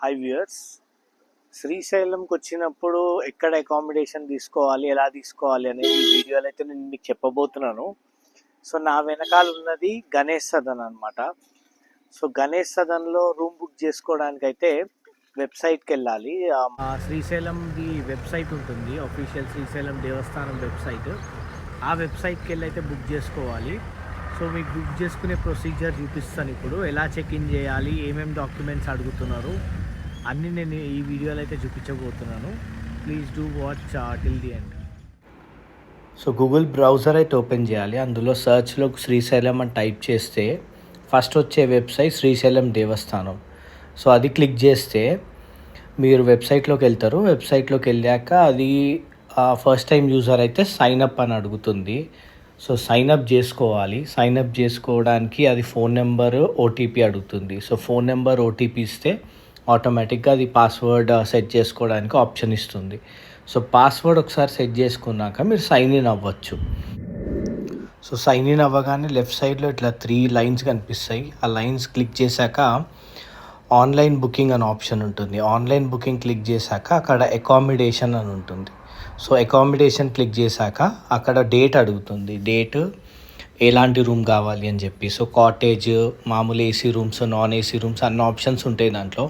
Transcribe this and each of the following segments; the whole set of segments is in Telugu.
హాయ్ వ్యూయర్స్, శ్రీశైలంకి వచ్చినప్పుడు ఎక్కడ అకామిడేషన్ తీసుకోవాలి, ఎలా తీసుకోవాలి అనేది ఈ వీడియోలో అయితే నేను మీకు చెప్పబోతున్నాను. సో నా వెనకాల ఉన్నది గణేష్ సదన్ అనమాట. సో గణేష్ సదన్లో రూమ్ బుక్ చేసుకోవడానికి అయితే వెబ్సైట్కి వెళ్ళాలి. శ్రీశైలంది వెబ్సైట్ ఉంటుంది, అఫీషియల్ శ్రీశైలం దేవస్థానం వెబ్సైట్. ఆ వెబ్సైట్కి వెళ్ళి అయితే బుక్ చేసుకోవాలి. సో మీకు బుక్ చేసుకునే ప్రొసీజర్ చూపిస్తాను. ఇప్పుడు ఎలా చెక్ ఇన్ చేయాలి, ఏమేమి డాక్యుమెంట్స్ అడుగుతున్నారు అన్నీ నేను ఈ వీడియోలో అయితే చూపించబోతున్నాను. Please do watch till the end. So Google browser అయితే ఓపెన్ చేయాలి. అందులో సర్చ్లో శ్రీశైలం అని టైప్ చేస్తే ఫస్ట్ వచ్చే వెబ్సైట్ శ్రీశైలం దేవస్థానం. సో అది క్లిక్ చేస్తే మీరు వెబ్సైట్లోకి వెళ్తారు. వెబ్సైట్లోకి వెళ్ళాక అది ఫస్ట్ టైం యూజర్ అయితే సైన్ అప్ అని అడుగుతుంది. సో సైన్అప్ చేసుకోవాలి. సైన్అప్ చేసుకోవడానికి అది ఫోన్ నెంబర్, ఓటీపీ అడుగుతుంది. సో ఫోన్ నెంబర్, ఓటీపీ ఇస్తే ఆటోమేటిక్గా అది పాస్వర్డ్ సెట్ చేసుకోవడానికి ఆప్షన్ ఇస్తుంది. సో పాస్వర్డ్ ఒకసారి సెట్ చేసుకున్నాక మీరు సైన్ ఇన్ అవ్వచ్చు. సో సైన్ ఇన్ అవ్వగానే లెఫ్ట్ సైడ్లో ఇట్లా 3 లైన్స్ కనిపిస్తాయి. ఆ లైన్స్ క్లిక్ చేశాక ఆన్లైన్ బుకింగ్ అని ఆప్షన్ ఉంటుంది. ఆన్లైన్ బుకింగ్ క్లిక్ చేశాక అక్కడ అకామిడేషన్ అని ఉంటుంది. సో అకామిడేషన్ క్లిక్ చేశాక అక్కడ డేట్ అడుగుతుంది. డేట్, ఎలాంటి రూమ్ కావాలి అని చెప్పి. సో కాటేజ్, మామూలు AC rooms, non AC rooms అన్ని ఆప్షన్స్ ఉంటాయి దాంట్లో.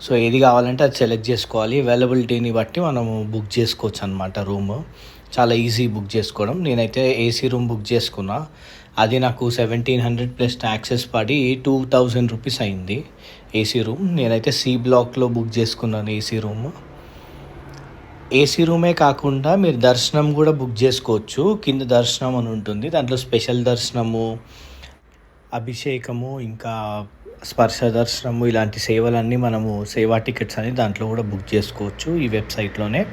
సో ఏది కావాలంటే అది సెలెక్ట్ చేసుకోవాలి. అవైలబిలిటీని బట్టి మనము బుక్ చేసుకోవచ్చు అనమాట. రూమ్ చాలా ఈజీ బుక్ చేసుకోవడం. నేనైతే ఏసీ రూమ్ బుక్ చేసుకున్నా. అది నాకు 1700 ప్లస్ ట్యాక్సెస్ పడి 2000 రూపీస్ అయింది ఏసీ రూమ్. నేనైతే సి బ్లాక్లో బుక్ చేసుకున్నాను ఏసీ రూమ్. ఏసీ రూమే కాకుండా మీరు దర్శనం కూడా బుక్ చేసుకోవచ్చు. కింద దర్శనం అని ఉంటుంది, దాంట్లో స్పెషల్ దర్శనము, అభిషేకము, ఇంకా స్పర్శ దర్శనము, ఇలాంటి సేవలన్నీ మనము సేవా టికెట్స్ అని దాంట్లో కూడా బుక్ చేసుకోవచ్చు ఈ వెబ్సైట్లోనే.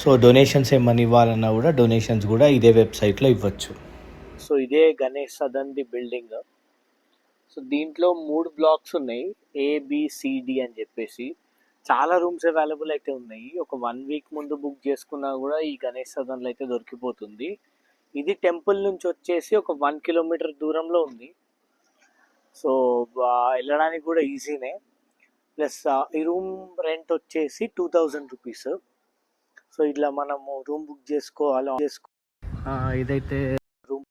సో డొనేషన్స్ ఏమని ఇవ్వాలన్నా కూడా డొనేషన్స్ కూడా ఇదే వెబ్సైట్లో ఇవ్వచ్చు. సో ఇదే గణేష్ సదన్ది బిల్డింగ్. సో దీంట్లో 3 బ్లాక్స్ ఉన్నాయి, ABCD అని చెప్పేసి. చాలా రూమ్స్ అవైలబుల్ అయితే ఉన్నాయి. ఒక 1 వీక్ ముందు బుక్ చేసుకున్నా కూడా ఈ గణేష్ సదన్లో అయితే దొరికిపోతుంది. ఇది టెంపుల్ నుంచి వచ్చేసి ఒక 1 కిలోమీటర్ దూరంలో ఉంది. సో వెళ్ళడానికి కూడా ఈజీనే. ప్లస్ ఈ రూమ్ రెంట్ వచ్చేసి 2000 రూపీస్. సో ఇట్లా మనము రూమ్ బుక్ చేసుకోవాలి. ఇదైతే రూమ్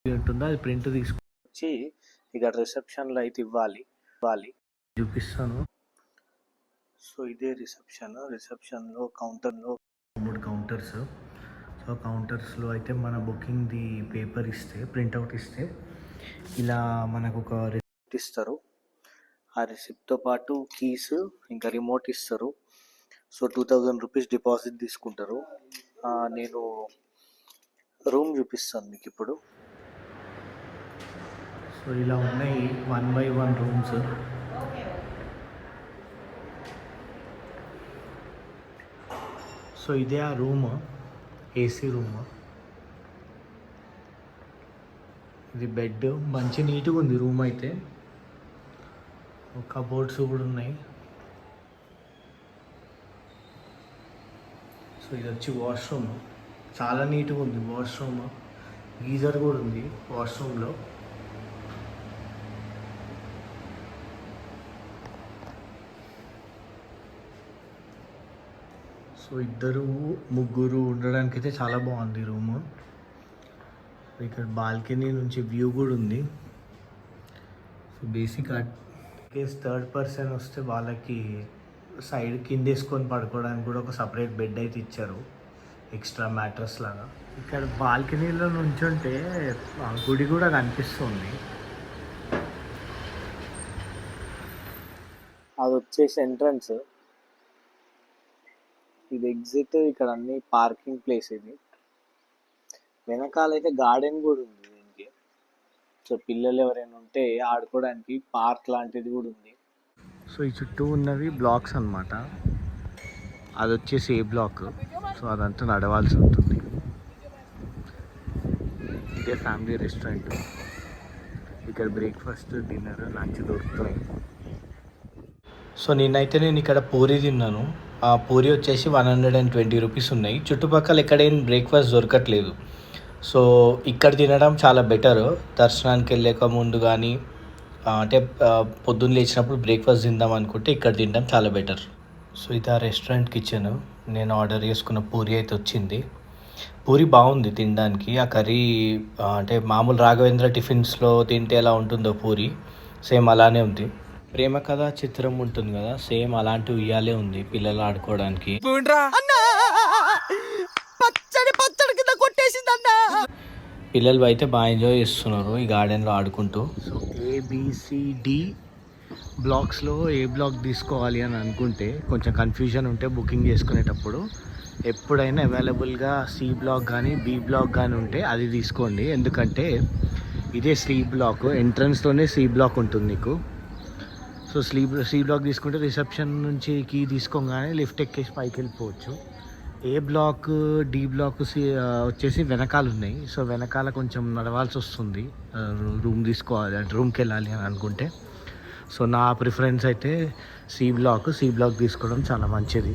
ఉంటుందో అది ప్రింట్ తీసుకొచ్చి ఇక్కడ రిసెప్షన్లో అయితే ఇవ్వాలి. చూపిస్తాను. సో ఇదే రిసెప్షన్లో కౌంటర్లో 3 కౌంటర్స్. సో కౌంటర్స్లో అయితే మన బుకింగ్ది పేపర్ ఇస్తే, ప్రింట్అవుట్ ఇస్తే ఇలా మనకు ఒక రిసిప్ట్ ఇస్తారు. ఆ రిసిప్ట్తో పాటు కీస్, ఇంకా రిమోట్ ఇస్తారు. సో 2000 రూపీస్ డిపాజిట్ తీసుకుంటారు. నేను రూమ్ చూపిస్తాను మీకు ఇప్పుడు. సో ఇలా ఉన్నాయి 1 by 1 రూమ్స్. సో ఇదే ఆ రూమ్, ఏసీ రూమ్. ఇది బెడ్, మంచి నీట్గా ఉంది రూమ్ అయితే. కబోర్డ్స్ కూడా ఉన్నాయి. సో ఇది వచ్చి వాష్రూమ్, చాలా నీట్గా ఉంది వాష్రూమ్. గీజర్ కూడా ఉంది వాష్రూమ్లో. సో 2 3 ఉండడానికి అయితే చాలా బాగుంది రూము. ఇక్కడ బాల్కనీ నుంచి వ్యూ కూడా ఉంది. So basic case third person వస్తే వాళ్ళకి సైడ్ కింద వేసుకొని పడుకోవడానికి కూడా ఒక సపరేట్ బెడ్ అయితే ఇచ్చారు, ఎక్స్ట్రా మ్యాట్రస్ లాగా. ఇక్కడ బాల్కనీలో నుంచుంటే గుడి కూడా కనిపిస్తుంది. అది వచ్చేసి ఎంట్రన్స్, ఇది ఎగ్జిట్. ఇక్కడ అన్ని పార్కింగ్ ప్లేస్. ఇది వెనకాలైతే గార్డెన్ కూడా ఉంది దీనికి. సో పిల్లలు ఎవరైనా ఉంటే ఆడుకోవడానికి పార్క్ లాంటిది కూడా ఉంది. సో ఈ చుట్టూ ఉన్నవి బ్లాక్స్ అన్నమాట. అది వచ్చేసి ఏ బ్లాక్. సో అదంతా నడవాల్సి ఉంటుంది. ఇదే ఫ్యామిలీ రెస్టారెంట్. ఇక్కడ బ్రేక్ఫాస్ట్, డిన్నర్, లంచ్ దొరుకుతాయి. సో నేను ఇక్కడ పూరి తిన్నాను. ఆ పూరి వచ్చేసి 120 రూపీస్ ఉన్నాయి. చుట్టుపక్కల ఎక్కడేం బ్రేక్ఫాస్ట్ దొరకట్లేదు. సో ఇక్కడ తినడం చాలా బెటర్. దర్శనానికి వెళ్ళక ముందు కానీ అంటే పొద్దున్న లేచినప్పుడు బ్రేక్ఫాస్ట్ తిందాం అనుకుంటే ఇక్కడ తినడం చాలా బెటర్. సో ఇది ఆ రెస్టారెంట్ కిచెన్. నేను ఆర్డర్ చేసుకున్న పూరి అయితే వచ్చింది. పూరి బాగుంది తినడానికి. ఆ కర్రీ అంటే మామూలు రాఘవేంద్ర టిఫిన్స్లో తింటే ఎలా ఉంటుందో పూరి సేమ్ అలానే ఉంది. ప్రేమ కథ చిత్రం ఉంటుంది కదా, సేమ్ అలాంటి ఉయ్యాలే ఉంది పిల్లలు ఆడుకోవడానికి. పిల్లలు అయితే బాగా ఎంజాయ్ చేస్తున్నారు ఈ గార్డెన్లో ఆడుకుంటూ. సో ఏబిసిడి బ్లాక్స్లో ఏ బ్లాక్ తీసుకోవాలి అని అనుకుంటే కొంచెం కన్ఫ్యూజన్ ఉంటే బుకింగ్ చేసుకునేటప్పుడు ఎప్పుడైనా అవైలబుల్గా సి బ్లాక్ కానీ బి బ్లాక్ కానీ ఉంటే అది తీసుకోండి. ఎందుకంటే ఇదే సి బ్లాక్, ఎంట్రన్స్లోనే సి బ్లాక్ ఉంటుంది నీకు. సో సి బ్లాక్ తీసుకుంటే రిసెప్షన్ నుంచి కీ తీసుకోగానే లిఫ్ట్ ఎక్కేసి పైకి వెళ్ళిపోవచ్చు. ఏ బ్లాక్ డి బ్లాక్ వచ్చేసి వెనకాల ఉన్నాయి. సో వెనకాల కొంచెం నడవాల్సి వస్తుంది రూమ్ తీసుకోవాలి అంటే రూమ్కి వెళ్ళాలి అని అనుకుంటే. సో నా ప్రిఫరెన్స్ అయితే సి బ్లాక్ తీసుకోవడం చాలా మంచిది.